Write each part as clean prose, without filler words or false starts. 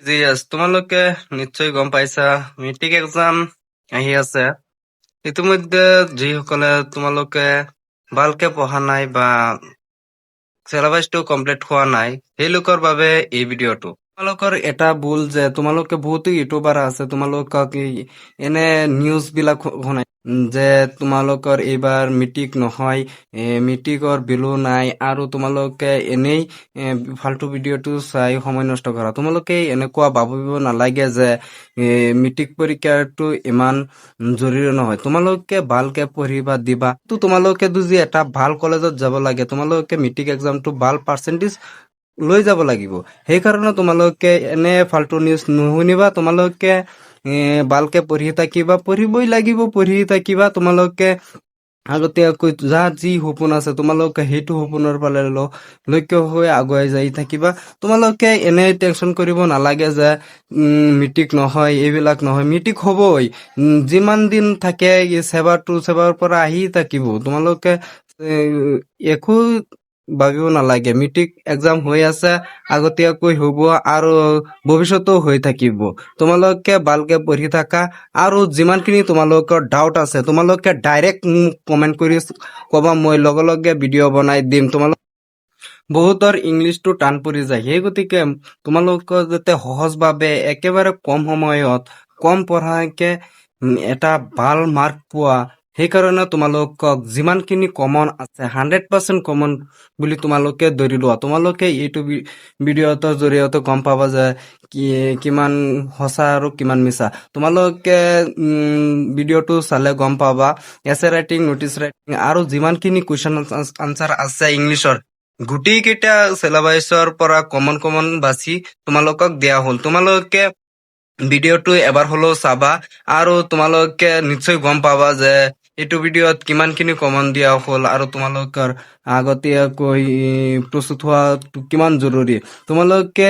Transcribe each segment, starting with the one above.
জিয়াছ তোমালোকে নিশ্চয় গম পাইছা মেট্ৰিক এক্সাম আহি আছে। ইতিমধ্যে যিসকলে তোমালোকে ভালকে পঢ়া নাই বা চিলেবাছটো কমপ্লিট হোৱা নাই সেই লোকৰ বাবে এই ভিডিঅ'টো। তোমালোকৰ এটা ভুল যে তোমালোকে বহুতো ইউটিউবাৰ আছে তোমালোকক এনে নিউজ বিলাক শুনাই যে তোমালোকৰ এইবাৰ মেট্ৰিক নহয়, মেট্ৰিকৰ ভেলু নাই আৰু তোমালোকে এনেই ফাল্টু ভিডিঅ'টো চাই সময় নষ্ট কৰা। তোমালোকে এনেকুৱা ভাবিব নালাগে যে মেট্ৰিক পৰীক্ষাটো ইমান জৰুৰী নহয়। তোমালোকে ভালকে পঢ়িবা দিবা তো তোমালোকে যদি এটা ভাল কলেজত যাব লাগে তোমালোকে মেট্ৰিক এক্সামটো ভাল পাৰ্চেন্টেজ লৈ যাব লাগিব। সেইকাৰণে তোমালোকে এনে ফাল্টু নিউজ নুশুনিবা। তোমালোকে ভালকে পঢ়িবই লাগিব, পঢ়ি থাকিবা। তোমালোকে আগতীয়াকৈ যাৰ যি সপোন আছে তোমালোকে সেইটো সপোনৰ ফালে লক্ষ্য হৈ আগুৱাই যাই থাকিবা। তোমালোকে এনে টেনচন কৰিব নালাগে যে মেট্ৰিক নহয়, এইবিলাক নহয়। মেট্ৰিক হ'বই, যিমান দিন থাকে চেবাৰ পৰা আহি থাকিব। তোমালোকে একো ভাবিব নালাগে। মেট্ৰিক এক্সাম হৈ আছে, আগতীয়াকৈ হ'ব আৰু ভৱিষ্যতেও হৈ থাকিব। তোমালোকে ভালকে পঢ়ি থাকা আৰু যিমানখিনি তোমালোকৰ ডাউট আছে তোমালোকে ডাইৰেক্ট মোক কমেন্ট কৰি কবা, মই লগে লগে ভিডিঅ' বনাই দিম। বহুতৰ ইংলিছটো টান পৰি যায়, সেই গতিকে তোমালোকৰ যাতে সহজভাৱে একেবাৰে কম সময়ত কম পঢ়াকে এটা ভাল মাৰ্ক পোৱা, সেইকাৰণে তোমালোকক যিমানখিনি কমন আছে 100% কমন বুলি তোমালোকে ধৰি লোৱা। তোমালোকে এইটো ভিডিঅ'টোৰ জৰিয়তে গম পাবা যে কিমান সঁচা আৰু কিমান মিছা। তোমালোকে ভিডিঅ'টো চালে গম পাবা এছে ৰাইটিং, নটিচ ৰাইটিং আৰু যিমানখিনি কুৱেশ্যন আনচাৰ আছে ইংলিছৰ গোটেই কেইটা চিলেবাছৰ পৰা কমন বাছি তোমালোকক দিয়া হ'ল। তোমালোকে ভিডিঅ'টো এবাৰ হ'লেও চাবা আৰু তোমালোকে নিশ্চয় গম পাবা যে এইটো ভিডিঅ'ত কিমানখিনি কমন দিয়া হ'ল আৰু তোমালোকৰ আগতীয়াকৈ প্ৰস্তুত হোৱাটো কিমান জৰুৰী। তোমালোকে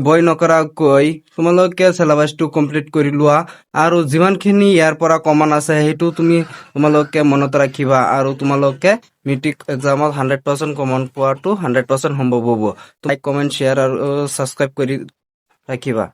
ভয় নকৰাকৈ তোমালোকে চিলেবাছটো কমপ্লিট কৰি লোৱা আৰু যিমানখিনি ইয়াৰ পৰা কমন আছে সেইটো তোমালোকে মনত ৰাখিবা আৰু তোমালোকে মেট্ৰিক এক্সামত 100% কমন পোৱাটো 100% সম্ভৱ হ'ব। লাইক, কমেণ্ট, শ্বেয়াৰ আৰু ছাবস্ক্ৰাইব কৰি ৰাখিবা।